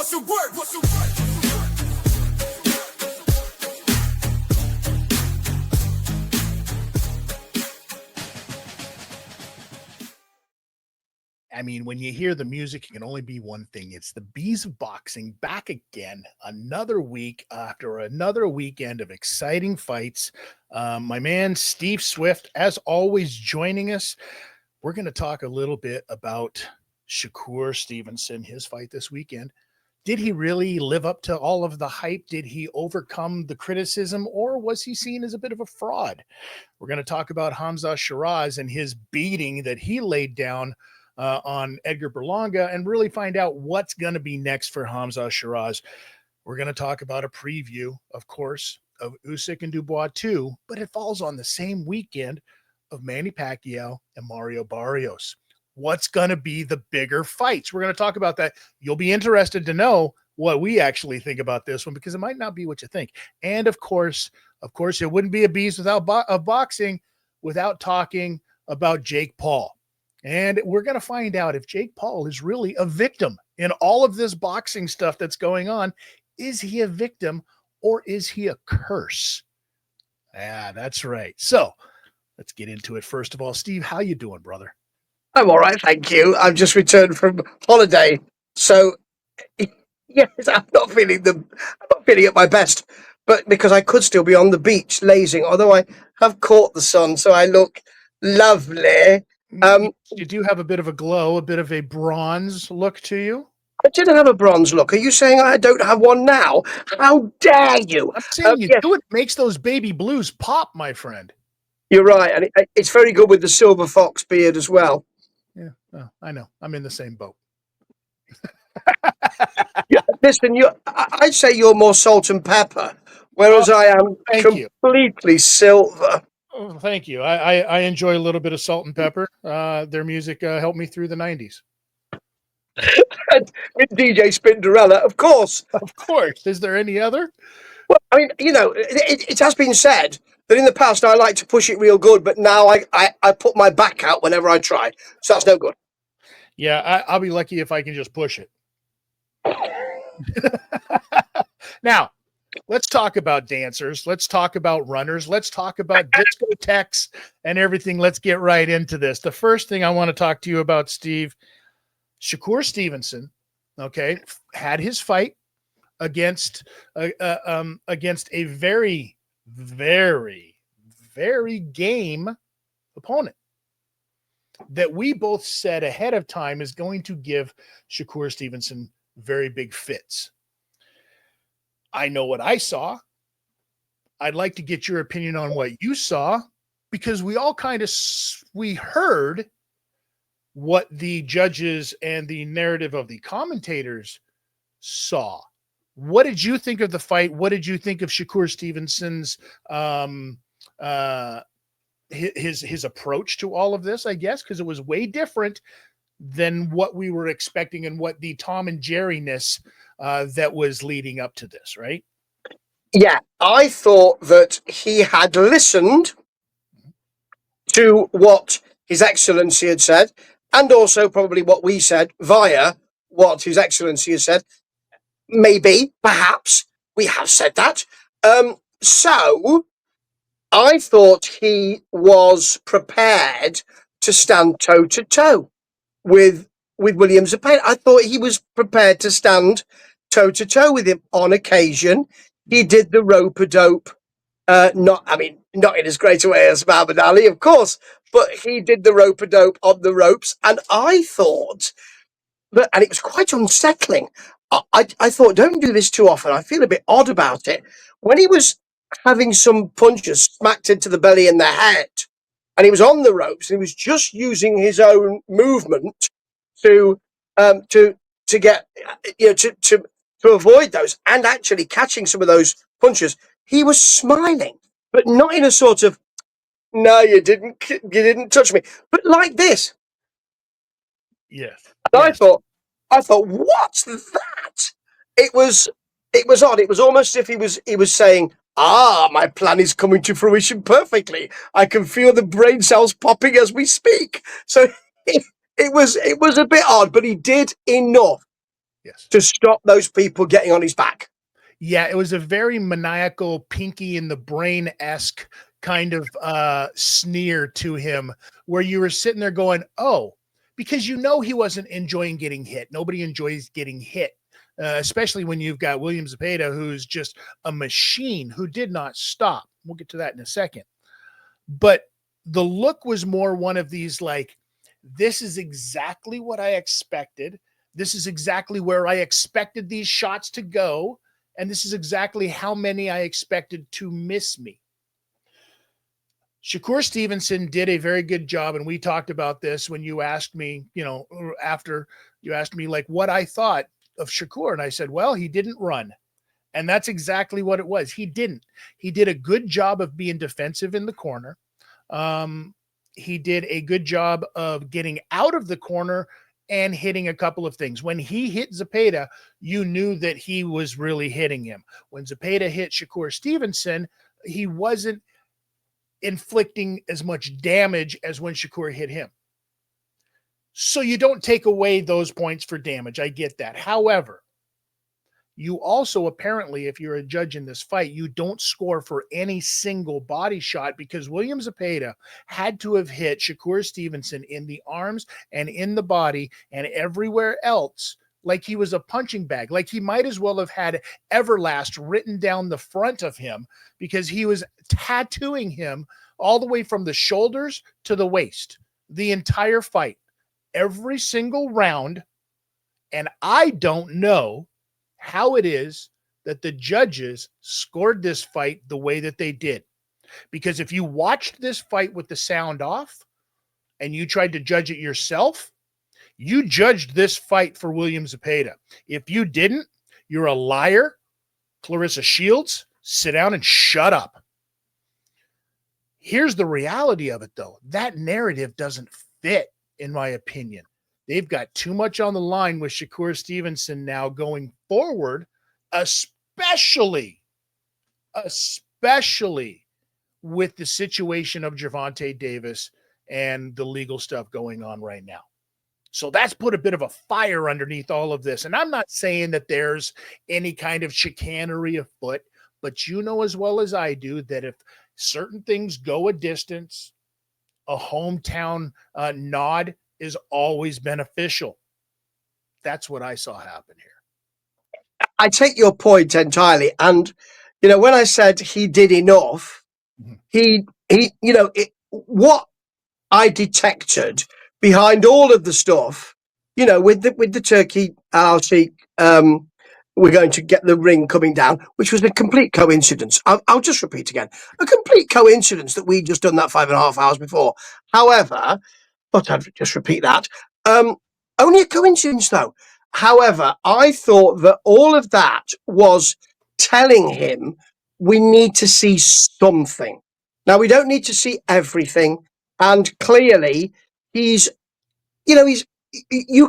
What's the word? What's the word? I mean, when you hear the music, it can only be one thing. It's the Bees of Boxing back again, another week after another weekend of exciting fights. My man, Steve Swift, as always, joining us. We're going to talk a little bit about Shakur Stevenson, his fight this weekend. Did he really live up to all of the hype? Did he overcome the criticism, or was he seen as a bit of a fraud? We're going to talk about Hamzah Sheeraz and his beating that he laid down on Edgar Berlanga and really find out what's going to be next for Hamzah Sheeraz. We're going to talk about a preview, of course, of Usyk and Dubois too, but it falls on the same weekend of Manny Pacquiao and Mario Barrios. What's going to be the bigger fights? We're going to talk about that. You'll be interested to know what we actually think about this one, because it might not be what you think. And of course, it wouldn't be a beast without boxing without talking about Jake Paul. And we're going to find out if Jake Paul is really a victim in all of this boxing stuff that's going on. Is he a victim or is he a curse? Yeah, that's right. So let's get into it. First of all, Steve, how you doing, brother? I'm all right, thank you. I've just returned from holiday, so yes, I'm not feeling at my best. But because I could still be on the beach lazing, although I have caught the sun, so I look lovely. You do have a bit of a glow, a bit of a bronze look to you. I didn't have a bronze look. Are you saying I don't have one now? How dare you? I'm saying you do. It makes those baby blues pop, my friend. You're right, and it's very good with the silver fox beard as well. Yeah, well, I know. I'm in the same boat. Yeah, listen, I'd say you're more salt and pepper, whereas I am completely silver. Oh, thank you. I enjoy a little bit of Salt and Pepper. Their music helped me through the 90s. And with DJ Spinderella, of course. Of course. Is there any other? Well, I mean, it has been said that in the past I like to push it real good, but now I put my back out whenever I try. So that's no good. Yeah, I'll be lucky if I can just push it. Now, let's talk about dancers. Let's talk about runners. Let's talk about discotheques and everything. Let's get right into this. The first thing I want to talk to you about, Steve, Shakur Stevenson, okay, had his fight against a very, very, very game opponent that we both said ahead of time is going to give Shakur Stevenson very big fits. I know what I saw. I'd like to get your opinion on what you saw, because we all we heard what the judges and the narrative of the commentators saw. What did you think of the fight? What did you think of Shakur Stevenson's his approach to all of this, I guess, because it was way different than what we were expecting and what the Tom and Jerry-ness that was leading up to this, right? Yeah, I thought that he had listened to what His Excellency had said, and also probably what we said via what His Excellency has said. Maybe, perhaps, we have said that. So I thought he was prepared to stand toe-to-toe with William Zepeda. I thought he was prepared to stand toe-to-toe with him on occasion. He did the rope-a-dope, not in as great a way as Muhammad Ali, of course, but he did the rope-a-dope on the ropes, and I thought that, and it was quite unsettling. I thought, don't do this too often. I feel a bit odd about it. When he was having some punches smacked into the belly and the head, and he was on the ropes, and he was just using his own movement to get, to avoid those, and actually catching some of those punches, he was smiling, but not in a sort of, no, you didn't touch me, but like this. Yes. And yes. I thought, what's that? It was odd. It was almost as if he was saying, my plan is coming to fruition perfectly. I can feel the brain cells popping as we speak. So it was a bit odd, but he did enough Yes. to stop those people getting on his back. Yeah, it was a very maniacal, Pinky in the Brain-esque kind of sneer to him, where you were sitting there going, oh, because you know he wasn't enjoying getting hit. Nobody enjoys getting hit, especially when you've got William Zepeda, who's just a machine who did not stop. We'll get to that in a second. But the look was more one of these like, this is exactly what I expected. This is exactly where I expected these shots to go. And this is exactly how many I expected to miss me. Shakur Stevenson did a very good job. And we talked about this when you asked me, after you asked me like what I thought of Shakur. And I said, well, he didn't run. And that's exactly what it was. He didn't. He did a good job of being defensive in the corner. He did a good job of getting out of the corner and hitting a couple of things. When he hit Zepeda, you knew that he was really hitting him. When Zepeda hit Shakur Stevenson, he wasn't inflicting as much damage as when Shakur hit him. So you don't take away those points for damage. I get that. However, you also apparently, if you're a judge in this fight, you don't score for any single body shot because William Zepeda had to have hit Shakur Stevenson in the arms and in the body and everywhere else like he was a punching bag. Like he might as well have had Everlast written down the front of him because he was tattooing him all the way from the shoulders to the waist, the entire fight, every single round. And I don't know how it is that the judges scored this fight the way that they did. Because if you watched this fight with the sound off and you tried to judge it yourself, you judged this fight for William Zepeda. If you didn't, you're a liar. Clarissa Shields, sit down and shut up. Here's the reality of it, though. That narrative doesn't fit, in my opinion. They've got too much on the line with Shakur Stevenson now going forward, especially with the situation of Gervonta Davis and the legal stuff going on right now. So that's put a bit of a fire underneath all of this. And I'm not saying that there's any kind of chicanery afoot, but you know as well as I do that if certain things go a distance, a hometown nod is always beneficial. That's what I saw happen here. I take your point entirely. And, when I said he did enough, what I detected behind all of the stuff, with the turkey, Al-Sheikh, we're going to get the ring coming down, which was a complete coincidence. I'll just repeat again, a complete coincidence that we'd just done that 5.5 hours before. However, but I'll just repeat that. Only a coincidence, though. However, I thought that all of that was telling him we need to see something. Now, we don't need to see everything. And clearly, you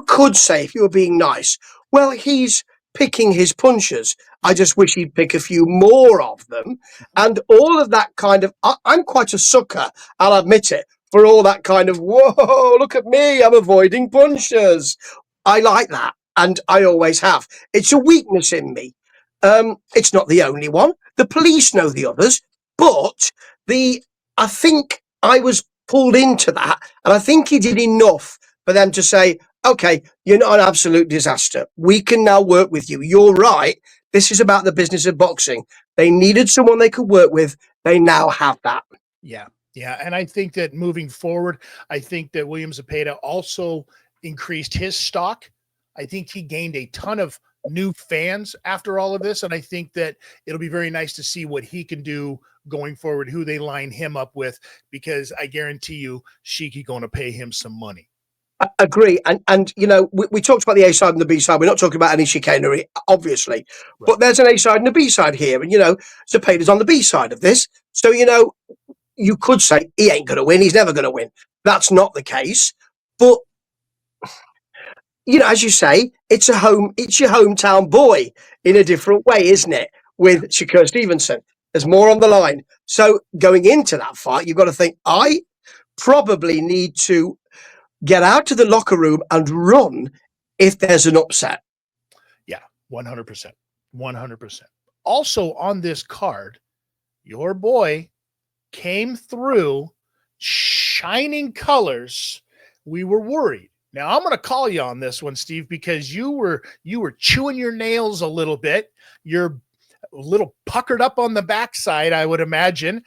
could say, if you were being nice, well, he's picking his punches. I just wish he'd pick a few more of them. And all of that kind of, I'm quite a sucker, I'll admit it, for all that kind of, whoa, look at me, I'm avoiding punches. I like that, and I always have. It's a weakness in me. It's not the only one. The police know the others, but I think I was pulled into that, and I think he did enough for them to say, okay, you're not an absolute disaster. We can now work with you. You're right. This is about the business of boxing. They needed someone they could work with. They now have that. Yeah. Yeah. And I think that moving forward, I think that William Zepeda also increased his stock. I think he gained a ton of new fans after all of this. And I think that it'll be very nice to see what he can do going forward, who they line him up with, because I guarantee you, Sheik's going to pay him some money. I agree. And we talked about the A side and the B side. We're not talking about any chicanery, obviously. Right. But there's an A side and a B side here. And, Zepeda's on the B side of this. So, you could say he ain't going to win. He's never going to win. That's not the case. But, as you say, it's your hometown boy in a different way, isn't it? With Shakur Stevenson. There's more on the line. So going into that fight, you've got to think, I probably need to get out to the locker room and run if there's an upset. Yeah, 100%. 100%. Also on this card, your boy came through shining colors. We were worried. Now I'm going to call you on this one, Steve, because you were chewing your nails a little bit. You're a little puckered up on the backside, I would imagine,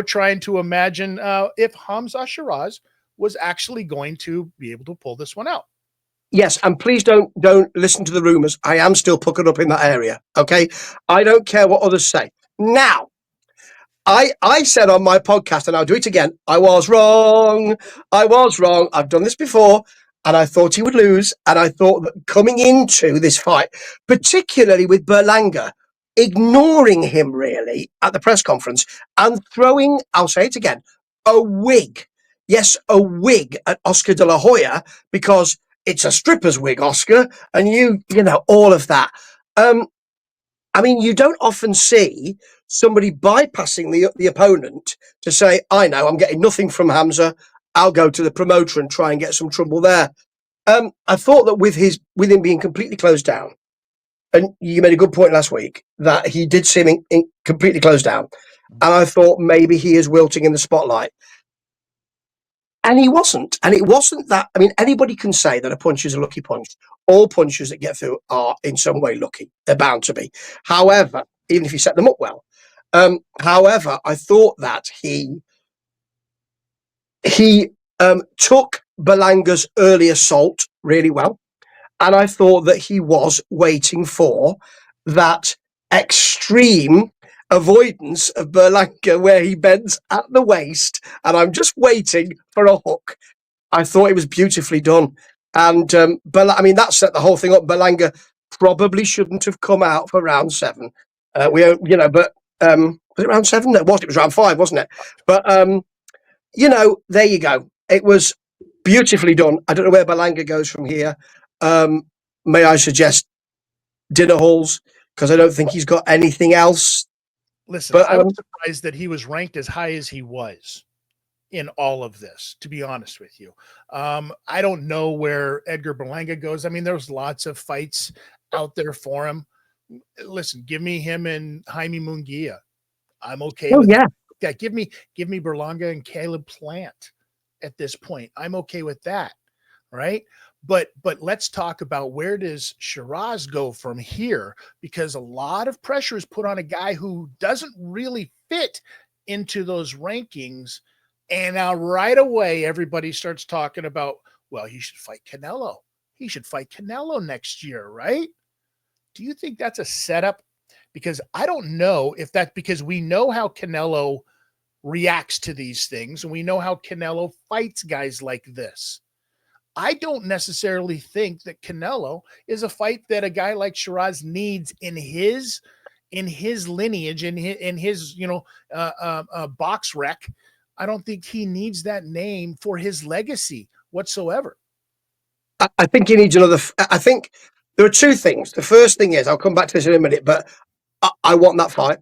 trying to imagine if Hamzah Sheeraz was actually going to be able to pull this one out. Yes, and please don't listen to the rumours. I am still puckered up in that area. Okay, I don't care what others say. Now, I said on my podcast, and I'll do it again. I was wrong. I was wrong. I've done this before, and I thought he would lose. And I thought that coming into this fight, particularly with Berlanga, ignoring him really at the press conference and throwing, I'll say it again, a wig. Yes, a wig at Oscar de la Hoya, because it's a stripper's wig, Oscar, and you know, all of that. I mean, you don't often see somebody bypassing the opponent to say, I know, I'm getting nothing from Hamzah. I'll go to the promoter and try and get some trouble there. I thought that with him being completely closed down, and you made a good point last week that he did seem completely closed down, and I thought maybe he is wilting in the spotlight. And he wasn't. And it wasn't that. I mean, anybody can say that a punch is a lucky punch. All punches that get through are in some way lucky. They're bound to be. However, even if you set them up well. However, I thought that he took Berlanga's early assault really well. And I thought that he was waiting for that extreme avoidance of Berlanga where he bends at the waist. And I'm just waiting for a hook. I thought it was beautifully done. And I mean, that set the whole thing up. Berlanga probably shouldn't have come out for round 7. But was it round 7? No, it was. It was round 5, wasn't it? But there you go. It was beautifully done. I don't know where Berlanga goes from here. May I suggest dinner halls, because I don't think he's got anything else. Listen, but I was surprised that he was ranked as high as he was in all of this, to be honest with you. I don't know where Edgar Berlanga goes. I mean, there's lots of fights out there for him. Listen, give me him and Jaime Munguia. I'm okay with that. Yeah, give me Berlanga and Caleb Plant at this point. I'm okay with that, right? But let's talk about, where does Sheeraz go from here? Because a lot of pressure is put on a guy who doesn't really fit into those rankings. And now right away, everybody starts talking about, well, he should fight Canelo. He should fight Canelo next year, right? Do you think that's a setup? Because I don't know if that's because we know how Canelo reacts to these things, and we know how Canelo fights guys like this. I don't necessarily think that Canelo is a fight that a guy like Sheeraz needs in his lineage, in his box rec. I don't think he needs that name for his legacy whatsoever. I think he needs another. I think there are two things. The first thing is, I'll come back to this in a minute, but I want that fight,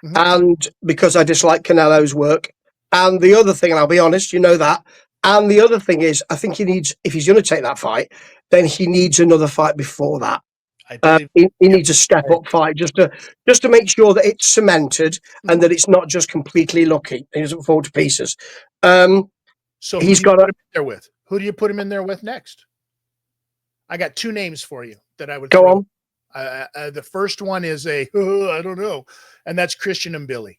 and because I dislike Canelo's work. And the other thing, and I'll be honest, you know that. And the other thing is, I think he needs, if he's going to take that fight, then he needs another fight before that. I believe he needs a step up fight just to make sure that it's cemented and that it's not just completely lucky. He doesn't fall to pieces. So he's got to put him in there with. Who do you put him in there with next? I got 2 names for you that I would go throw. on. The first one is I don't know, and that's Christian Mbili.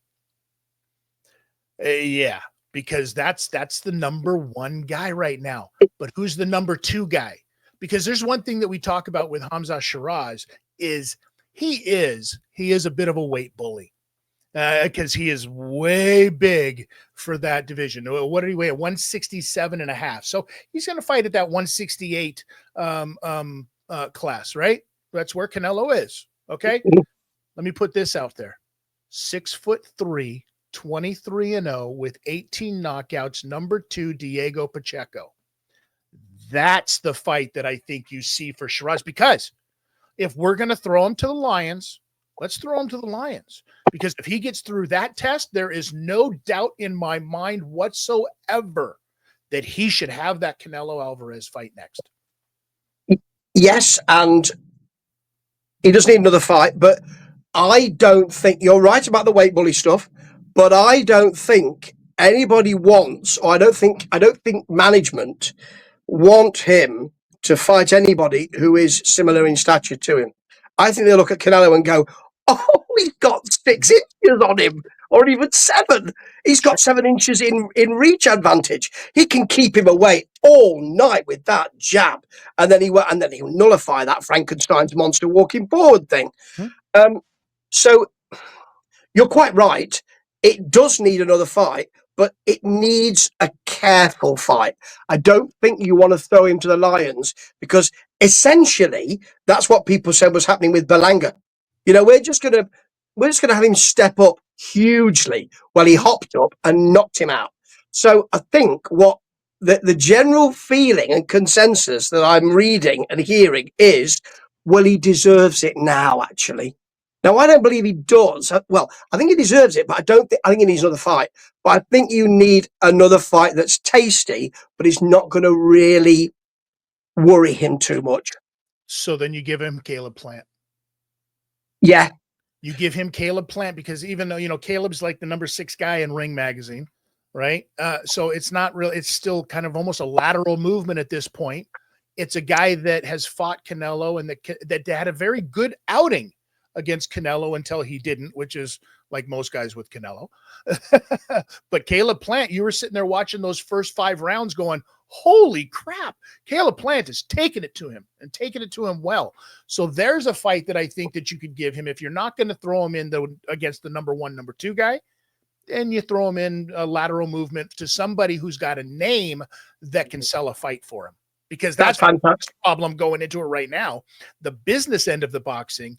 Yeah, because that's the number 1 guy right now. But who's the number 2 guy? Because there's one thing that we talk about with Hamzah Sheeraz is he is a bit of a weight bully, because he is way big for that division. What did he weigh? 167.5. So he's going to fight at that 168 class, right? That's where Canelo is. Okay. Let me put this out there. 6'3", 23-0 with 18 knockouts. Number 2, Diego Pacheco. That's the fight that I think you see for Sheeraz, because if we're going to throw him to the Lions, let's throw him to the Lions, because if he gets through that test, there is no doubt in my mind whatsoever that he should have that Canelo Alvarez fight next. Yes, and He does need another fight, but I don't think you're right about the weight bully stuff. But I don't think anybody wants, or I don't think management want him to fight anybody who is similar in stature to him. I think they look at Canelo and go, "Oh, he's got 6 inches on him, or even 7. He's got 7 inches in reach advantage. He can keep him away all night with that jab, and then he'll nullify that Frankenstein's monster walking forward thing." Hmm. So you're quite right. It does need another fight, but it needs a careful fight. I don't think you want to throw him to the lions, because essentially that's what people said was happening with Berlanga. We're just gonna have him step up hugely. Well, he hopped up and knocked him out. So I think what the general feeling and consensus that I'm reading and hearing is, well, he deserves it now, actually. Now, I don't believe he does. Well, I think he deserves it, but I think he needs another fight. But I think you need another fight that's tasty, but it's not going to really worry him too much. So then you give him Caleb Plant. Yeah. You give him Caleb Plant, because even though, Caleb's like the number 6 guy in Ring Magazine, right? So it's not real. It's still kind of almost a lateral movement at this point. It's a guy that has fought Canelo and that had a very good outing against Canelo until he didn't, which is like most guys with Canelo. But Caleb Plant, you were sitting there watching those first 5 rounds going, holy crap, Caleb Plant is taking it to him and taking it to him well. So there's a fight that I think that you could give him. If you're not going to throw him in against the number 1, number 2 guy, then you throw him in a lateral movement to somebody who's got a name that can sell a fight for him. Because that's the problem going into it right now. The business end of the boxing,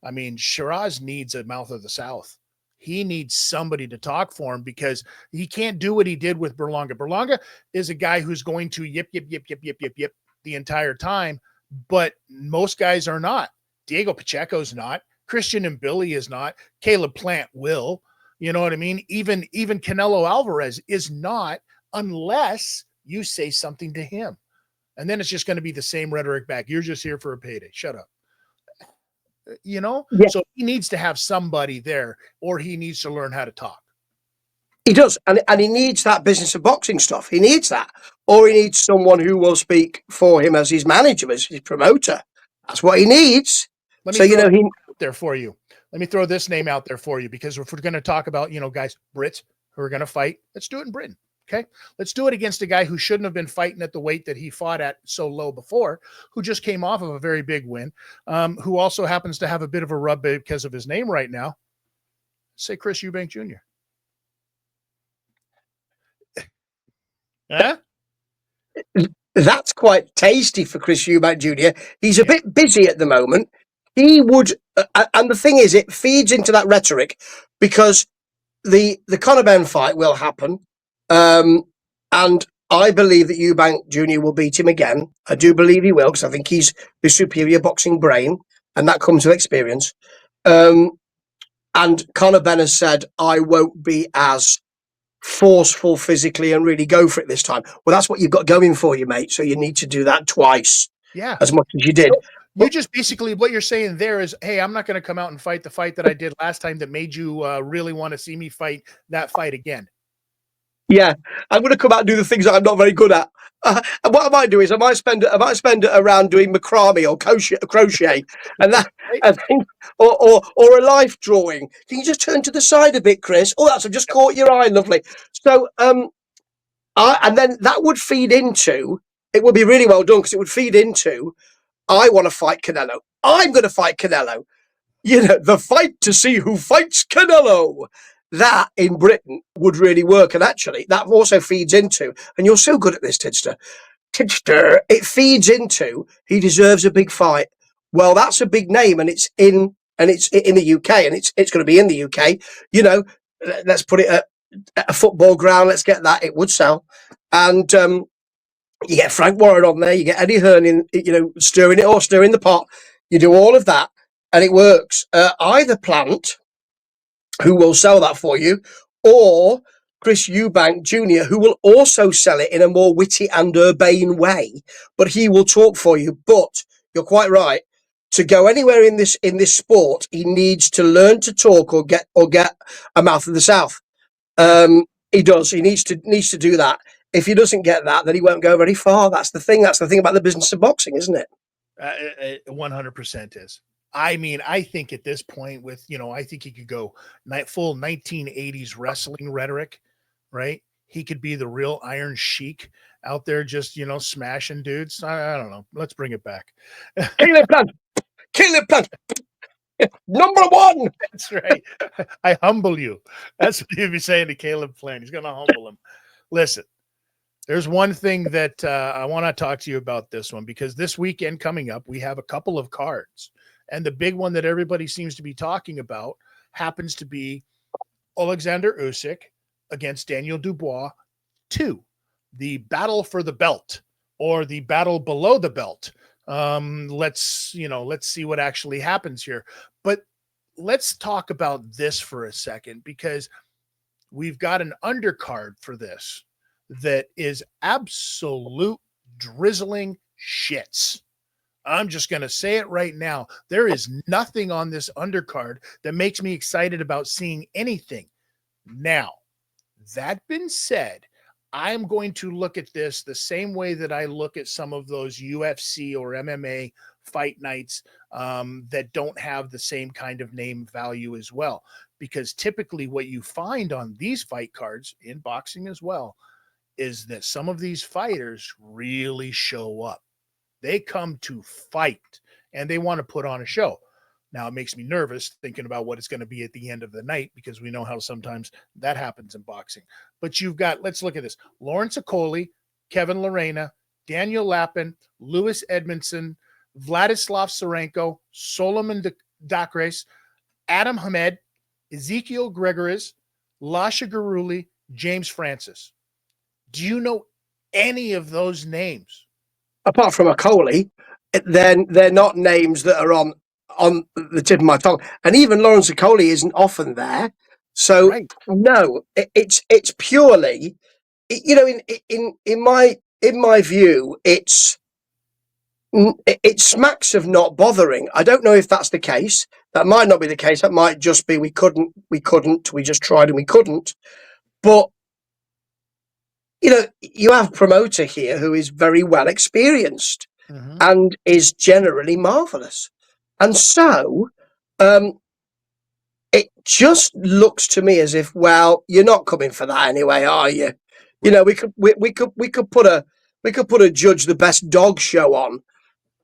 I mean, Sheeraz needs a mouth of the South. He needs somebody to talk for him, because he can't do what he did with Berlanga. Berlanga is a guy who's going to yip the entire time, but most guys are not. Diego Pacheco's not. Christian and Billy is not. Caleb Plant will. You know what I mean? Even Canelo Alvarez is not, unless you say something to him. And then it's just going to be the same rhetoric back. You're just here for a payday. Shut up. Yeah. So he needs to have somebody there, or he needs to learn how to talk. He does. And he needs that business of boxing stuff. He needs that. Or he needs someone who will speak for him as his manager, as his promoter. That's what he needs. Let me throw there for you. Let me throw this name out there for you, because if we're going to talk about, guys, Brits who are going to fight, let's do it in Britain. Okay, let's do it against a guy who shouldn't have been fighting at the weight that he fought at so low before, who just came off of a very big win, who also happens to have a bit of a rub because of his name right now. Say Chris Eubank Jr. Huh? That's quite tasty for Chris Eubank Jr. He's a bit busy at the moment. He would, and the thing is, it feeds into that rhetoric, because the Conor Benn fight will happen. And I believe that Eubank Jr. will beat him again. I do believe he will, because I think he's the superior boxing brain, and that comes with experience. And Conor Benn has said, I won't be as forceful physically and really go for it this time. Well, that's what you've got going for you, mate. So you need to do that twice. Yeah. As much as you did. So you just basically, what you're saying there is, hey, I'm not going to come out and fight the fight that I did last time that made you really want to see me fight that fight again. Yeah, I'm going to come out and do the things that I'm not very good at. And what I might do is I might spend a round doing macrame or crochet, and that, or a life drawing. Can you just turn to the side a bit, Chris? Oh, I've just caught your eye, lovely. So, and then that would feed into. It would be really well done, because it would feed into, I want to fight Canelo. I'm going to fight Canelo. The fight to see who fights Canelo. That in Britain would really work. And actually, that also feeds into, and you're so good at this, Tidster, it feeds into, he deserves a big fight. Well, that's a big name, and it's in the UK, and it's going to be in the UK. Let's put it at a football ground. Let's get that. It would sell. And you get Frank Warren on there, you get Eddie Hearn in, stirring the pot. You do all of that, and it works. Either Plant, who will sell that for you, or Chris Eubank Jr., who will also sell it in a more witty and urbane way, but he will talk for you. But you're quite right. to go anywhere in this sport, he needs to learn to talk or get a mouth of the south. He does. He needs to do that. If he doesn't get that, then he won't go very far. That's the thing. That's the thing about the business of boxing, isn't it? 100% is. I mean, I think at this point, with I think he could go full 1980s wrestling rhetoric, right? He could be the real Iron Sheik out there, just smashing dudes. I don't know. Let's bring it back. Caleb Plant, number one. That's right. I humble you. That's what he'd be saying to Caleb Plant. He's going to humble him. Listen, there's one thing that I want to talk to you about this one, because this weekend coming up, we have a couple of cards. And the big one that everybody seems to be talking about happens to be Alexander Usyk against Daniel Dubois 2, the battle for the belt, or the battle below the belt. Let's see what actually happens here. But let's talk about this for a second, because we've got an undercard for this that is absolute drizzling shits. I'm just going to say it right now. There is nothing on this undercard that makes me excited about seeing anything. Now, that being said, I'm going to look at this the same way that I look at some of those UFC or MMA fight nights that don't have the same kind of name value as well. Because typically what you find on these fight cards, in boxing as well, is that some of these fighters really show up. They come to fight, and they want to put on a show. Now, it makes me nervous thinking about what it's going to be at the end of the night, because we know how sometimes that happens in boxing. But you've got, let's look at this: Lawrence Okoli, Kevin Lorena, Daniel Lapin, Lewis Edmondson, Vladislav Sarenko, Solomon Dakres, Adam Hamed, Ezekiel Gregoris, Lasha Garuli, James Francis. Do you know any of those names? Apart from Okoli, then they're not names that are on the tip of my tongue. And even Lawrence Okoli isn't often there. So Right. no, it's purely, in my view, it smacks of not bothering. I don't know if that's the case. That might not be the case. That might just be we just tried and we couldn't. But you have a promoter here who is very well experienced and is generally marvelous. And so it just looks to me as if, well, you're not coming for that anyway, are you? Right. We could put a judge the best dog show on,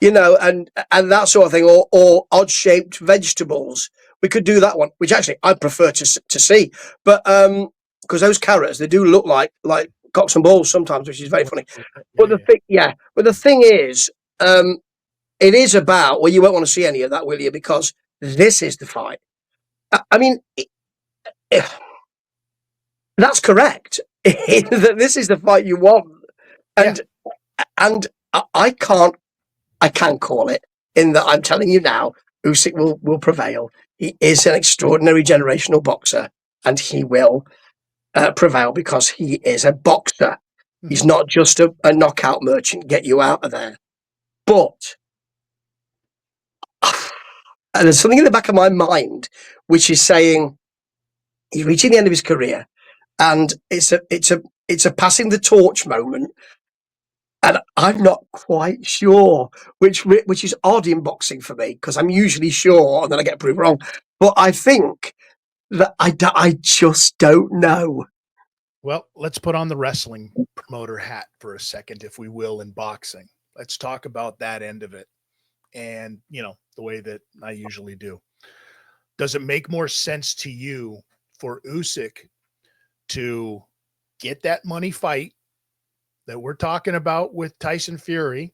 and that sort of thing, or odd shaped vegetables. We could do that one, which actually I prefer to see. But because those carrots, they do look like cocks and balls sometimes, which is very funny. But the thing is, it is about, well, you won't want to see any of that, will you? Because this is the fight. I mean, that's correct. That this is the fight you want, and I can call it, in that I'm telling you now, Usyk will prevail. He is an extraordinary generational boxer, and he will prevail because he is a boxer. He's not just a knockout merchant, get you out of there. But there's something in the back of my mind which is saying he's reaching the end of his career, and it's a passing the torch moment. And I'm not quite sure, which is odd in boxing for me, because I'm usually sure and then I get proved wrong. But I think that I just don't know. Well, let's put on the wrestling promoter hat for a second, if we will, in boxing. Let's talk about that end of it, and the way that I usually do. Does it make more sense to you for Usyk to get that money fight that we're talking about with Tyson Fury,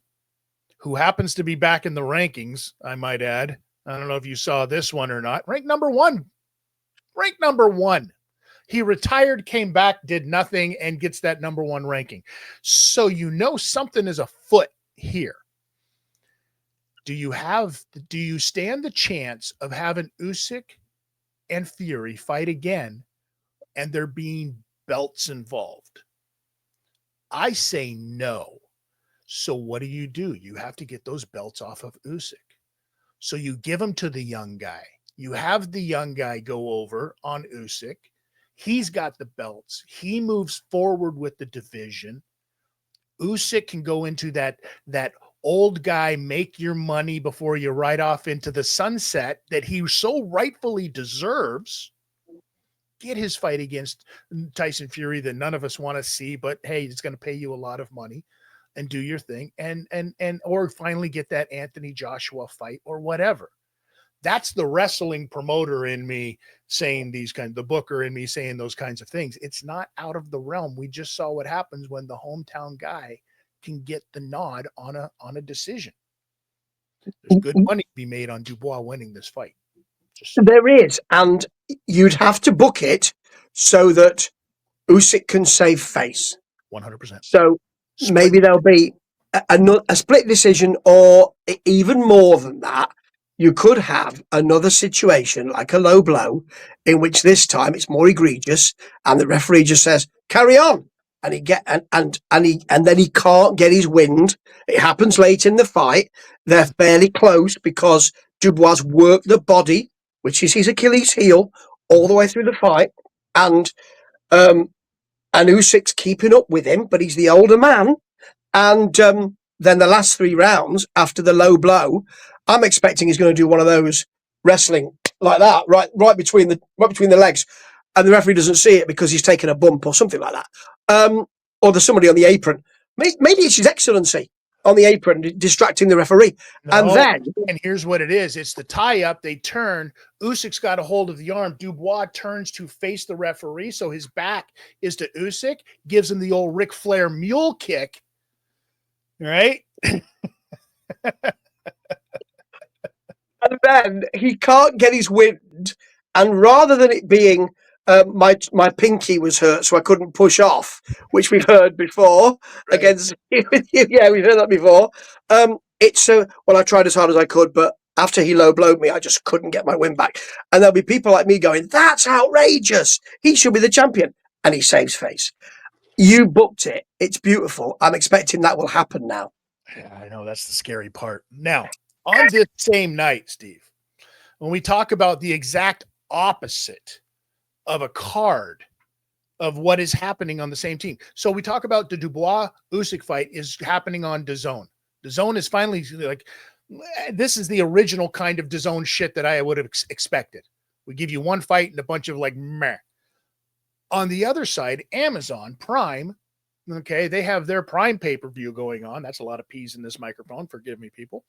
who happens to be back in the rankings, I might add? I don't know if you saw this one or not. Ranked number one. He retired, came back, did nothing, and gets that number one ranking. So something is afoot here. Do you stand the chance of having Usyk and Fury fight again and there being belts involved? I say no. So what do? You have to get those belts off of Usyk. So you give him to the young guy. You have the young guy go over on Usyk. He's got the belts. He moves forward with the division. Usyk can go into that old guy, make your money before you ride off into the sunset that he so rightfully deserves. Get his fight against Tyson Fury that none of us want to see, but hey, it's going to pay you a lot of money, and do your thing, and or finally get that Anthony Joshua fight or whatever. That's the wrestling promoter in me saying the booker in me saying those kinds of things. It's not out of the realm. We just saw what happens when the hometown guy can get the nod on a decision. There's good money to be made on Dubois winning this fight. There is, and you'd have to book it so that Usyk can save face. 100%. So maybe there'll be a split decision, or even more than that. You could have another situation like a low blow, in which this time it's more egregious, and the referee just says, "Carry on," and then he can't get his wind. It happens late in the fight. They're fairly close because Dubois worked the body, which is his Achilles heel, all the way through the fight, and Usyk's keeping up with him, but he's the older man. And then the last 3 rounds after the low blow, I'm expecting he's going to do one of those wrestling like that, right between the legs, and the referee doesn't see it because he's taken a bump or something like that. Or there's somebody on the apron. Maybe it's His Excellency on the apron distracting the referee. And here's what it is. It's the tie-up. They turn. Usyk's got a hold of the arm. Dubois turns to face the referee, so his back is to Usyk, gives him the old Ric Flair mule kick, right? And then he can't get his wind, and rather than it being my pinky was hurt, so I couldn't push off, which we've heard before against yeah, we've heard that before. It's well, I tried as hard as I could, but after he low blowed me, I just couldn't get my wind back. And there'll be people like me going, "That's outrageous! He should be the champion," and he saves face. You booked it. It's beautiful. I'm expecting that will happen now. Yeah, I know, that's the scary part. Now, on this same night, Steve, when we talk about the exact opposite of a card of what is happening on the same team. So we talk about the Dubois Usyk fight is happening on DAZN. DAZN is finally like, this is the original kind of DAZN shit that I would have expected. We give you one fight and a bunch of like meh. On the other side, Amazon Prime, okay, they have their Prime pay-per-view going on. That's a lot of P's in this microphone. Forgive me, people.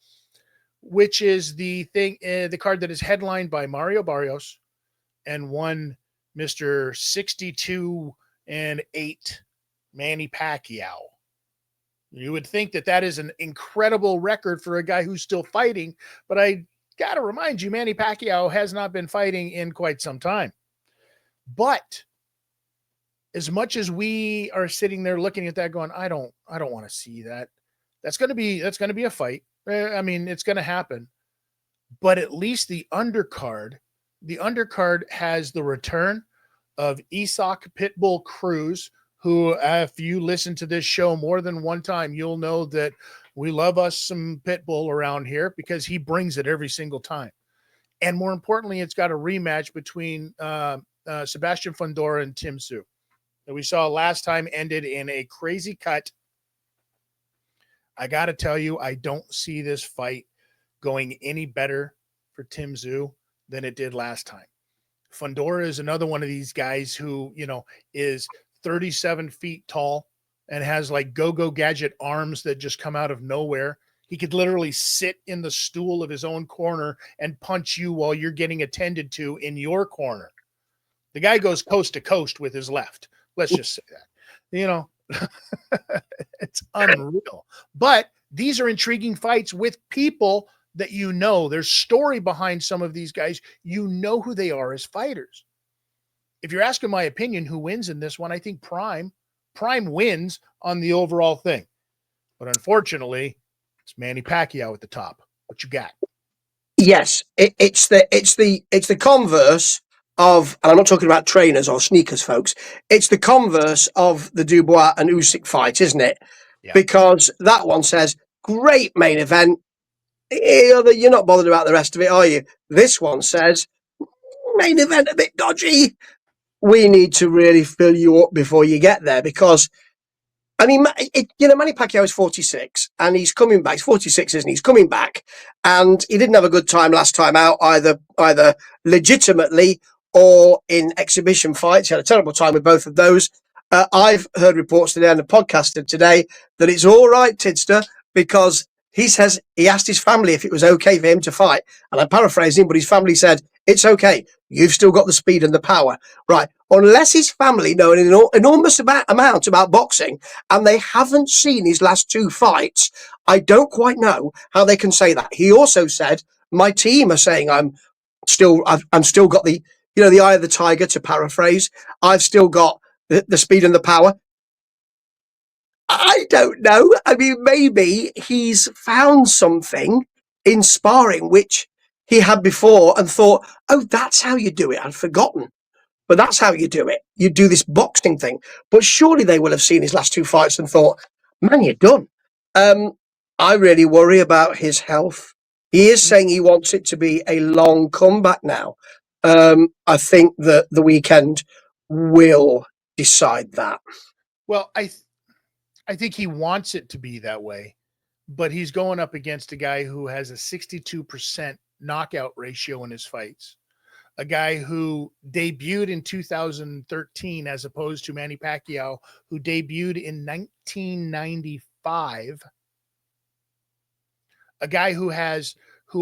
Which is the thing, the card that is headlined by Mario Barrios and one Mr. 62-8 Manny Pacquiao. You would think that is an incredible record for a guy who's still fighting, but I got to remind you, Manny Pacquiao has not been fighting in quite some time. But as much as we are sitting there looking at that going, I don't want to see that. That's going to be a fight. I mean, it's going to happen. But at least the undercard has the return of Usyk Pitbull Cruz, who, if you listen to this show more than one time, you'll know that we love us some Pitbull around here because he brings it every single time. And more importantly, it's got a rematch between Sebastian Fundora and Tim Tszyu that we saw last time ended in a crazy cut. I got to tell you, I don't see this fight going any better for Tim Tszyu than it did last time. Fundora is another one of these guys who, is 37 feet tall and has like go-go gadget arms that just come out of nowhere. He could literally sit in the stool of his own corner and punch you while you're getting attended to in your corner. The guy goes coast to coast with his left. Let's just say that. It's unreal. But these are intriguing fights with people that there's story behind some of these guys. You know who they are as fighters. If you're asking my opinion, who wins in this one, I think Prime wins on the overall thing. But unfortunately, it's Manny Pacquiao at the top. What you got? Yes, it's the converse of, and I'm not talking about trainers or sneakers, folks. It's the converse of the Dubois and Usyk fight, isn't it? Yeah. Because that one says, great main event. You're not bothered about the rest of it, are you? This one says, main event a bit dodgy. We need to really fill you up before you get there because I mean, Manny Pacquiao is 46 and he's coming back. He's 46, isn't he? He's coming back, and he didn't have a good time last time out, either legitimately or in exhibition fights. He had a terrible time with both of those. I've heard reports today on the podcast today that it's all right, Tidster, because he says he asked his family if it was okay for him to fight. And I'm paraphrasing, but his family said, it's okay. You've still got the speed and the power. Right. Unless his family know an enormous amount about boxing and they haven't seen his last two fights, I don't quite know how they can say that. He also said, my team are saying I'm still got the eye of the tiger, to paraphrase. I've still got the speed and the power. I don't know. I mean, maybe he's found something in sparring which he had before and thought, oh, that's how you do it. I'd forgotten. But that's how you do it. You do this boxing thing. But surely they will have seen his last two fights and thought, man, you're done. I really worry about his health. He is saying he wants it to be a long comeback now. I think that the weekend will decide that. Well, I think he wants it to be that way, but he's going up against a guy who has a 62% knockout ratio in his fights. A guy who debuted in 2013 as opposed to Manny Pacquiao, who debuted in 1995. A guy who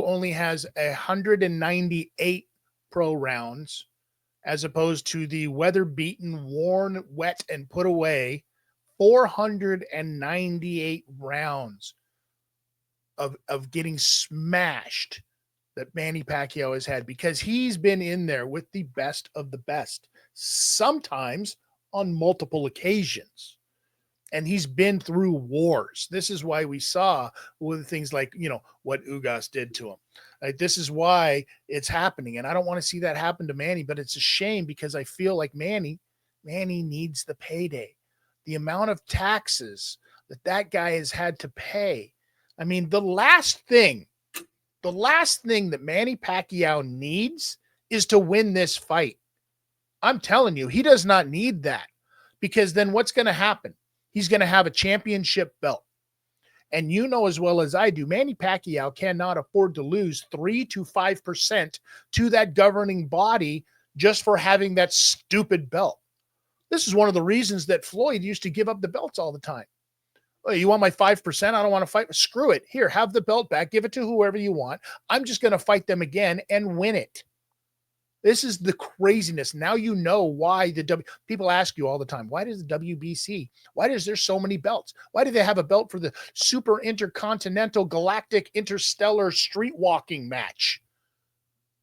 only has 198 pro rounds as opposed to the weather-beaten, worn, wet, and put away 498 rounds of getting smashed that Manny Pacquiao has had, because he's been in there with the best of the best, sometimes on multiple occasions. And he's been through wars. This is why we saw with things like, what Ugas did to him. This is why it's happening. And I don't want to see that happen to Manny, but it's a shame because I feel like Manny needs the payday. The amount of taxes that guy has had to pay. I mean, the last thing that Manny Pacquiao needs is to win this fight. I'm telling you, he does not need that, because then what's going to happen? He's going to have a championship belt. And you know as well as I do, Manny Pacquiao cannot afford to lose 3 to 5% to that governing body just for having that stupid belt. This is one of the reasons that Floyd used to give up the belts all the time. Oh, you want my 5%? I don't want to fight. Screw it. Here, have the belt back. Give it to whoever you want. I'm just going to fight them again and win it. This is the craziness. Now you know why people ask you all the time, why does the WBC, why is there so many belts? Why do they have a belt for the Super Intercontinental Galactic Interstellar Street Walking match?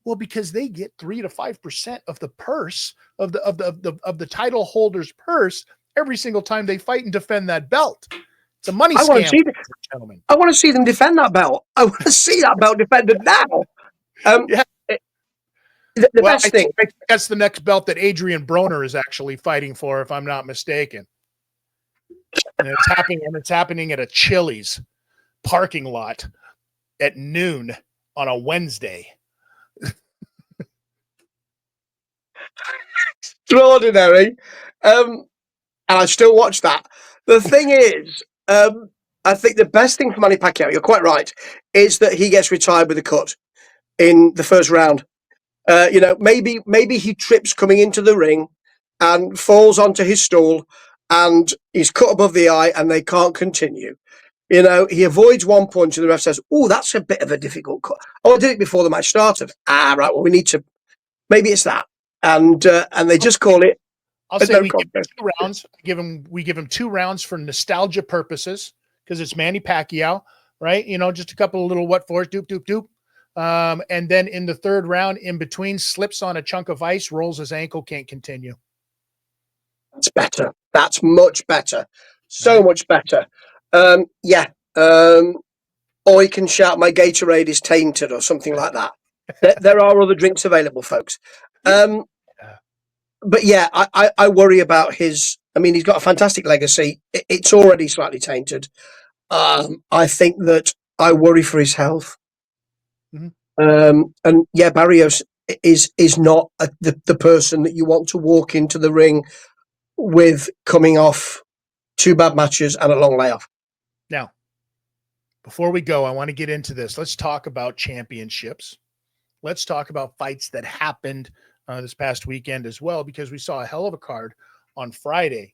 Well, because they get 3 to 5% of the purse of the title holder's purse every single time they fight and defend that belt. It's a money scam, gentlemen. I want to see them defend that belt. I want to see that belt defended now. Yeah. The best thing. I think that's the next belt that Adrian Broner is actually fighting for, if I'm not mistaken. And it's happening at a Chili's parking lot at noon on a Wednesday. Extraordinary. And I still watch that. The thing is, I think the best thing for Manny Pacquiao, you're quite right, is that he gets retired with a cut in the first round. Maybe he trips coming into the ring and falls onto his stool and he's cut above the eye and they can't continue. He avoids one punch and the ref says, oh, that's a bit of a difficult cut. Oh, I did it before the match started. Right, well, we need to, maybe it's that. And they just call it. I'll say we give him 2 rounds. We give him 2 rounds for nostalgia purposes because it's Manny Pacquiao, right? Just a couple of little what fors, doop, doop, doop. And then in the 3rd round, in between, slips on a chunk of ice, rolls his ankle, can't continue. That's better. That's much better. So much better. Or he can shout, my Gatorade is tainted or something like that. There are other drinks available, folks. But yeah, I worry about his. I mean, he's got a fantastic legacy. It's already slightly tainted. I think that I worry for his health. Mhm. And yeah, Barrios is not the person that you want to walk into the ring with, coming off 2 bad matches and a long layoff. Now, before we go, I want to get into this. Let's talk about championships. Let's talk about fights that happened this past weekend as well, because we saw a hell of a card on Friday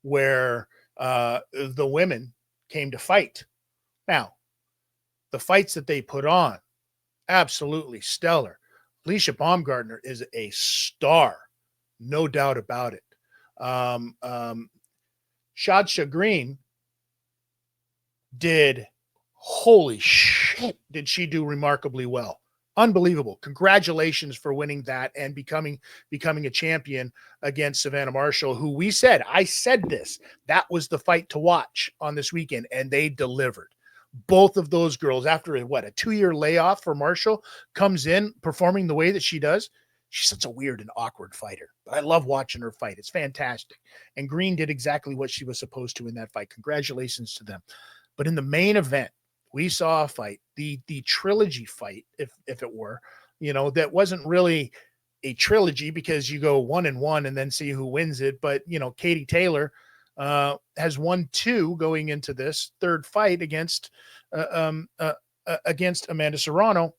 where the women came to fight. Now, the fights that they put on, absolutely stellar. Alicia Baumgartner is a star, no doubt about it. Shad Green did, holy shit, did she do remarkably well. Unbelievable. Congratulations for winning that and becoming a champion against Savannah Marshall, who I said this, that was the fight to watch on this weekend, and they delivered. Both of those girls, after a 2-year layoff for Marshall, comes in performing the way that she does. She's such a weird and awkward fighter, but I love watching her fight. It's fantastic. And Green did exactly what she was supposed to in that fight. Congratulations to them. But in the main event, we saw a fight, the trilogy fight, if it were, that wasn't really a trilogy because you go 1-1 and then see who wins it. But, Katie Taylor has won 2 going into this third fight against Amanda Serrano.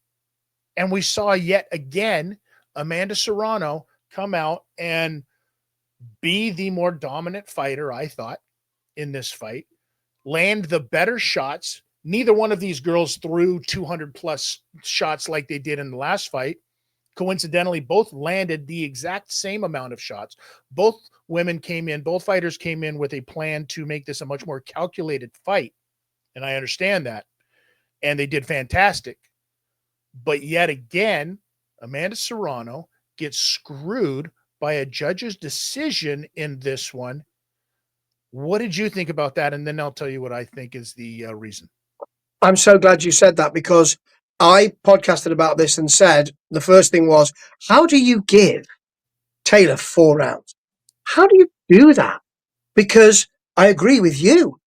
And we saw yet again Amanda Serrano come out and be the more dominant fighter, I thought, in this fight, land the better shots. Neither one of these girls threw 200 plus shots like they did in the last fight. Coincidentally, both landed the exact same amount of shots. Both fighters came in with a plan to make this a much more calculated fight. And I understand that. And they did fantastic. But yet again, Amanda Serrano gets screwed by a judge's decision in this one. What did you think about that? And then I'll tell you what I think is the reason. I'm so glad you said that, because I podcasted about this and said the first thing was, how do you give Taylor 4 rounds? How do you do that? Because I agree with you.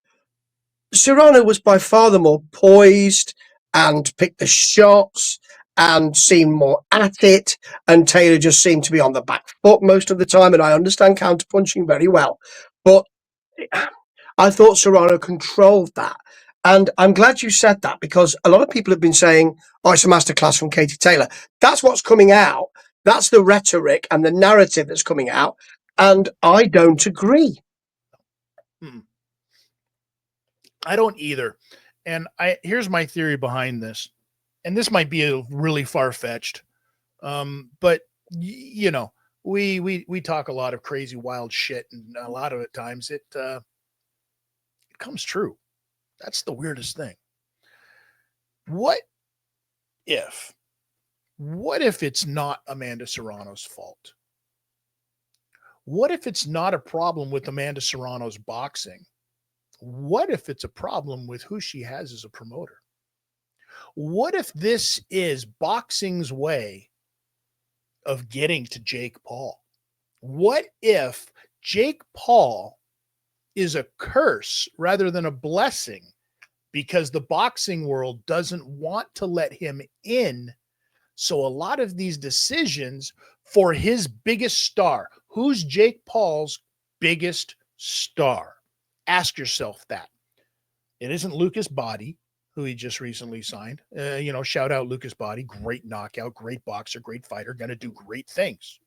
Serrano was by far the more poised and picked the shots and seemed more at it, and Taylor just seemed to be on the back foot most of the time. And I understand counterpunching very well, but I thought Serrano controlled that. And I'm glad you said that, because a lot of people have been saying, oh, it's a masterclass from Katie Taylor. That's what's coming out. That's the rhetoric and the narrative that's coming out. And I don't agree. I don't either. And here's my theory behind this. And this might be a really far-fetched. But we talk a lot of crazy wild shit, and a lot of times it comes true. That's the weirdest thing. What if it's not Amanda Serrano's fault? What if it's not a problem with Amanda Serrano's boxing? What if it's a problem with who she has as a promoter? What if this is boxing's way of getting to Jake Paul? What if Jake Paul is a curse rather than a blessing, because the boxing world doesn't want to let him in? So a lot of these decisions for his biggest star, who's Jake Paul's biggest star? Ask yourself that. It isn't Lucas Body, who he just recently signed. Shout out Lucas Body. Great knockout, great boxer, great fighter, going to do great things.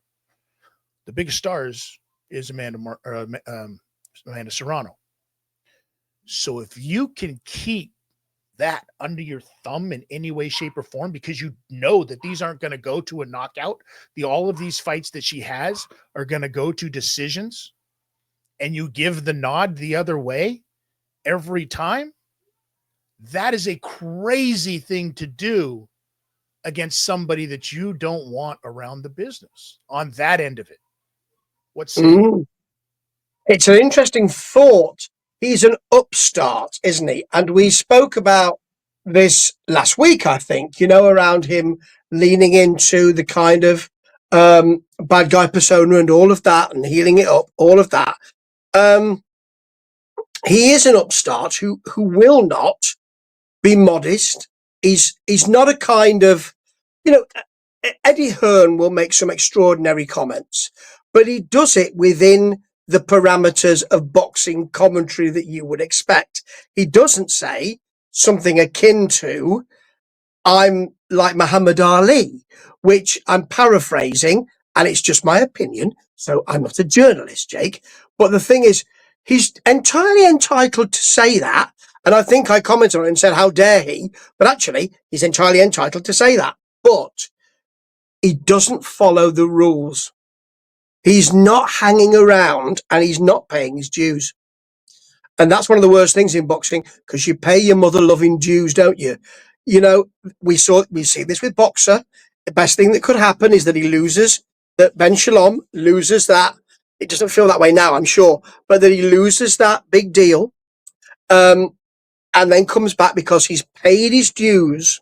The biggest stars is Amanda Serrano. So if you can keep that under your thumb in any way, shape, or form, because you know that these aren't going to go to a knockout, all of these fights that she has are going to go to decisions, and you give the nod the other way every time, that is a crazy thing to do against somebody that you don't want around the business on that end of it. What's It's an interesting thought. He's an upstart, isn't he? And we spoke about this last week, I think, around him leaning into the kind of bad guy persona and all of that, and healing it up, all of that. He is an upstart who will not be modest he's not a kind of, you know, Eddie Hearn will make some extraordinary comments, but he does it within the parameters of boxing commentary that you would expect. He doesn't say something akin to, I'm like Muhammad Ali, which I'm paraphrasing, and it's just my opinion. So I'm not a journalist, Jake. But the thing is, he's entirely entitled to say that. And I think I commented on it and said, how dare he? But actually, he's entirely entitled to say that. But he doesn't follow the rules. He's not hanging around and he's not paying his dues. And that's one of the worst things in boxing, because you pay your mother-loving dues, don't you? You know, we see this with Boxer. The best thing that could happen is that he loses, that Ben Shalom loses that. It doesn't feel that way now, I'm sure, but that he loses that big deal, and then comes back because he's paid his dues,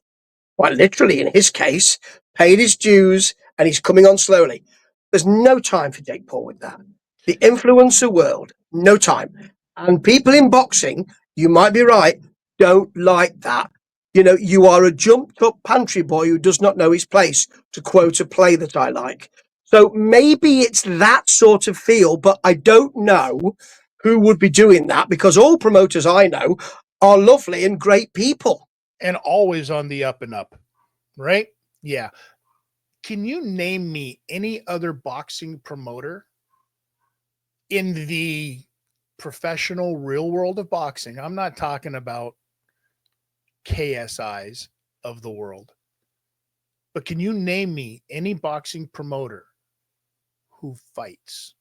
quite literally in his case, paid his dues, and he's coming on slowly. There's no time for Jake Paul with that. The influencer world, no time. And people in boxing, you might be right, don't like that. You know, you are a jumped up pantry boy who does not know his place, to quote a play that I like. So maybe it's that sort of feel, but I don't know who would be doing that, because all promoters I know are lovely and great people. And always on the up and up, right? Yeah. Can you name me any other boxing promoter in the professional real world of boxing? I'm not talking about KSIs of the world, but can you name me any boxing promoter who fights?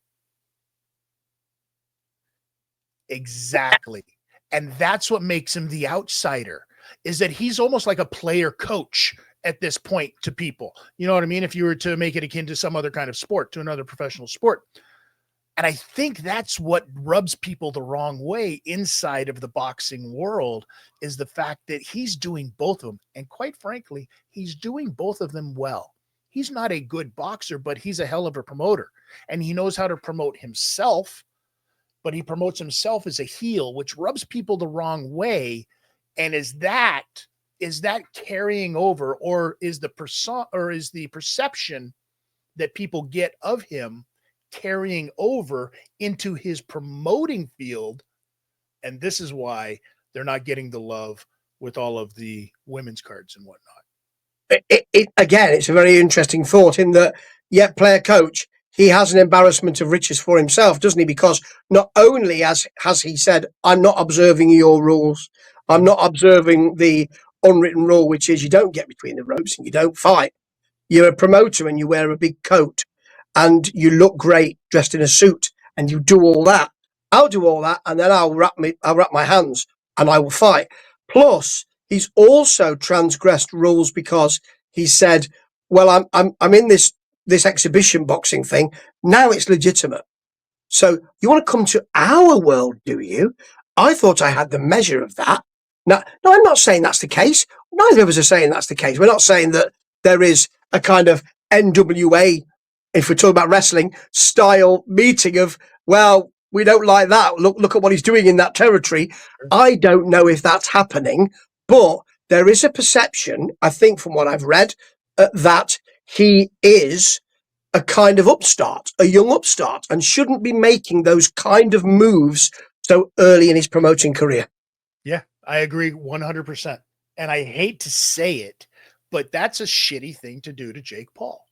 Exactly. And that's what makes him the outsider, is that he's almost like a player coach at this point to people. You know what I mean? If you were to make it akin to some other kind of sport, to another professional sport. And I think that's what rubs people the wrong way inside of the boxing world, is the fact that he's doing both of them. And quite frankly, he's doing both of them well. He's not a good boxer, but he's a hell of a promoter. And he knows how to promote himself, but he promotes himself as a heel, which rubs people the wrong way. And is that carrying over, or is the perception that people get of him carrying over into his promoting field? And this is why they're not getting the love with all of the women's cards and whatnot. Again, it's a very interesting thought, in that, yet player coach, he has an embarrassment of riches for himself, doesn't he? Because not only has he said, I'm not observing your rules, I'm not observing the unwritten rule, which is you don't get between the ropes and you don't fight. You're a promoter and you wear a big coat and you look great dressed in a suit and you do all that. I'll do all that, and then I'll wrap my hands and I will fight. Plus, he's also transgressed rules because he said, well, I'm in this exhibition boxing thing. Now it's legitimate. So you want to come to our world, do you? I thought I had the measure of that. No, I'm not saying that's the case. Neither of us are saying that's the case. We're not saying that there is a kind of NWA, if we're talking about wrestling, style meeting of, well, we don't like that. Look at what he's doing in that territory. I don't know if that's happening, but there is a perception, I think, from what I've read, that he is a kind of upstart, a young upstart, and shouldn't be making those kind of moves so early in his promoting career. Yeah, I agree 100%. And I hate to say it, but that's a shitty thing to do to Jake Paul.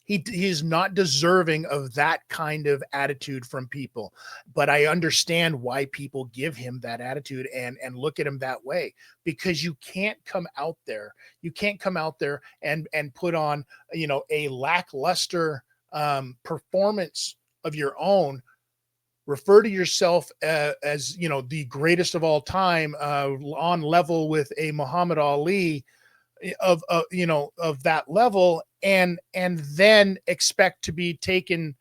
He is not deserving of that kind of attitude from people. But I understand why people give him that attitude and look at him that way, because you can't come out there. You can't come out there and put on, a lackluster performance of your own, refer to yourself as, the greatest of all time, on level with a Muhammad Ali of that level, and then expect to be taken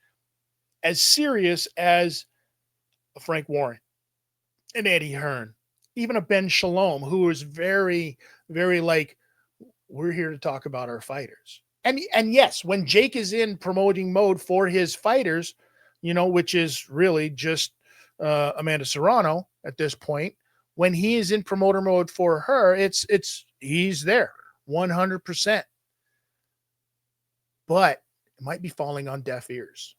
as serious as a Frank Warren, an Eddie Hearn, even a Ben Shalom, who is very, very like, we're here to talk about our fighters. And yes, when Jake is in promoting mode for his fighters, which is really just Amanda Serrano at this point, when he is in promoter mode for her, he's there 100%. But it might be falling on deaf ears.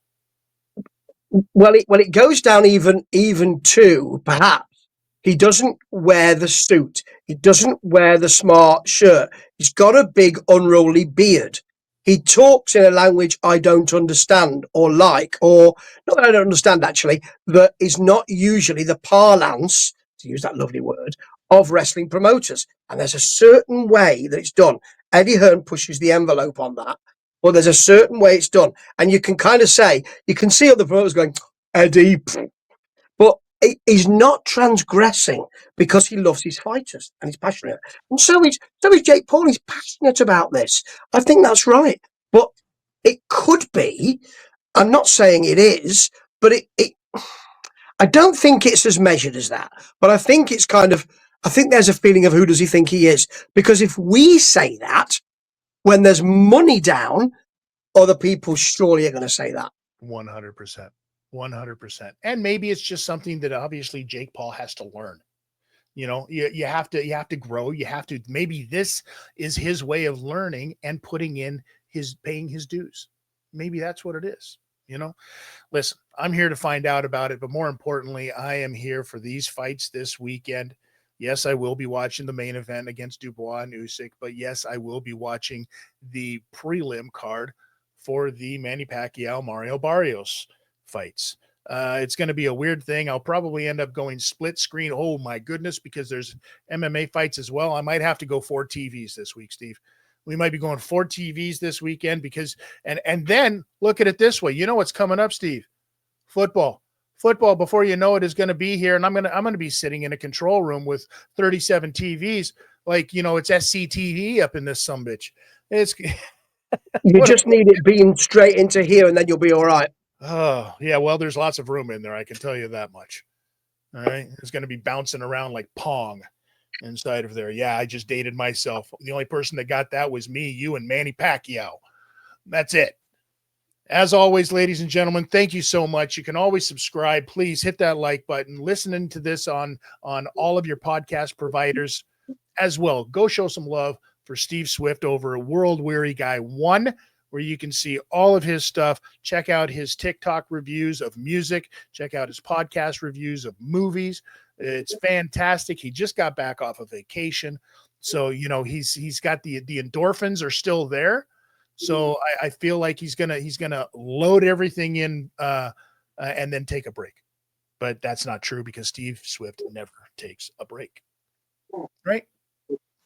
Well, it goes down even to perhaps he doesn't wear the suit. He doesn't wear the smart shirt. He's got a big unruly beard. He talks in a language I don't understand or like, or not that I don't understand actually, that is not usually the parlance, to use that lovely word, of wrestling promoters. And there's a certain way that it's done. Eddie Hearn pushes the envelope on that. Well, there's a certain way it's done. And you can kind of say, you can see other promoters going, Eddie, but he's not transgressing because he loves his fighters and he's passionate. And so is Jake Paul. He's passionate about this. I think that's right. But it could be, I'm not saying it is, but I don't think it's as measured as that. But I think it's kind of, I think there's a feeling of who does he think he is? Because if we say that, when there's money down, other people surely are going to say that. 100%. 100%. And maybe it's just something that obviously Jake Paul has to learn. You know, you have to grow. You have to, maybe this is his way of learning and putting in paying his dues. Maybe that's what it is. You know, listen, I'm here to find out about it, but more importantly, I am here for these fights this weekend. Yes, I will be watching the main event against Dubois and Usyk, but yes, I will be watching the prelim card for the Manny Pacquiao Mario Barrios fights. It's going to be a weird thing. I'll probably end up going split screen. Oh my goodness, because there's MMA fights as well. I might have to go 4 TVs this week, Steve. We might be going 4 TVs this weekend because, and then look at it this way. You know what's coming up, Steve? Football. Before you know it, is going to be here, and I'm going to be sitting in a control room with 37 TVs, like, you know, it's SCTV up in this sumbitch. It's you just need it being straight into here, and then you'll be all right. Oh yeah, well, there's lots of room in there. I can tell you that much. All right, it's going to be bouncing around like Pong inside of there. Yeah, I just dated myself. The only person that got that was me, you, and Manny Pacquiao. That's it. As always, ladies and gentlemen, thank you so much. You can always subscribe. Please hit that like button. Listening to this on all of your podcast providers as well. Go show some love for Steve Swift over at World Weary Guy 1, where you can see all of his stuff. Check out his TikTok reviews of music. Check out his podcast reviews of movies. It's fantastic. He just got back off of vacation. So, you know, he's got the endorphins are still there. So I feel like he's gonna load everything in and then take a break. But that's not true because Steve Swift never takes a break. Right?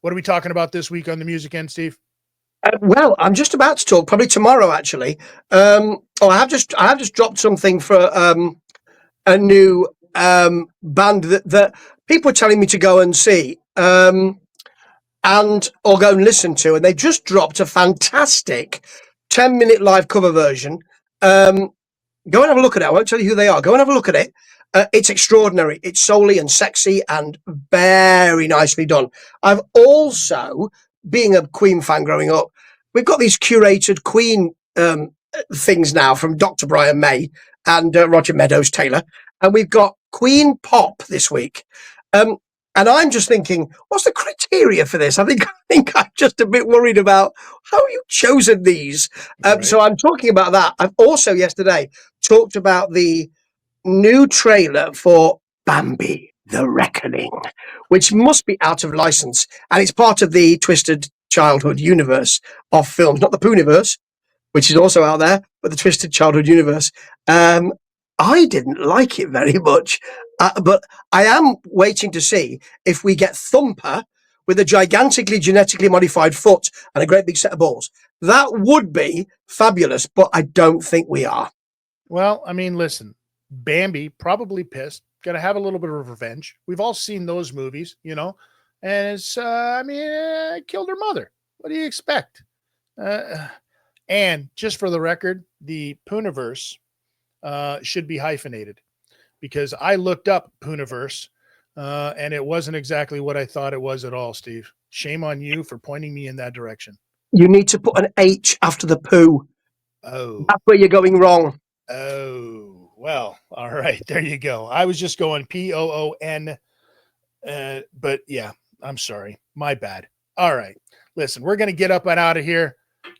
What are we talking about this week on the music end, Steve? Well, I'm just about to talk, probably tomorrow actually. I have just dropped something for a new band that people are telling me to go and see. Or go and listen to, and they just dropped a fantastic 10-minute live cover version. Go and have a look at it. I won't tell you who they are. Go and have a look at it. It's extraordinary. It's soully and sexy and very nicely done. I've also, being a Queen fan growing up, we've got these curated Queen things now from Dr. Brian May and Roger Meadows Taylor, and we've got Queen Pop this week. And I'm just thinking, what's the criteria for this? I think I'm just a bit worried about how you chosen these. Right. So I'm talking about that. I've also yesterday talked about the new trailer for Bambi: The Reckoning, which must be out of license, and it's part of the Twisted Childhood universe of films, not the Pooniverse, which is also out there, but the Twisted Childhood universe. I didn't like it very much, but I am waiting to see if we get Thumper with a gigantically genetically modified foot and a great big set of balls. That would be fabulous, but I don't think we are. Well, I mean, listen, Bambi probably pissed, gonna have a little bit of revenge. We've all seen those movies, you know, and it's killed her mother. What do you expect? And just for the record, the Pooniverse should be hyphenated, because I looked up Pooniverse and it wasn't exactly what I thought it was at all, Steve. Shame on you for pointing me in that direction. You need to put an H after the poo. Oh. That's where you're going wrong. Oh, well, all right. There you go. I was just going Poon But yeah, I'm sorry. My bad. All right. Listen, we're going to get up and out of here.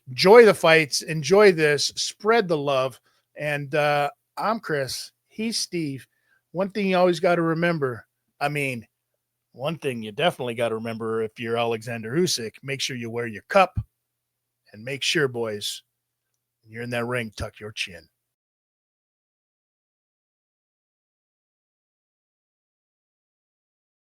Enjoy the fights. Enjoy this. Spread the love. And I'm Chris. He's Steve. One thing you always got to remember, one thing you definitely got to remember if you're Alexander Usyk, make sure you wear your cup. And make sure, boys, when you're in that ring, tuck your chin.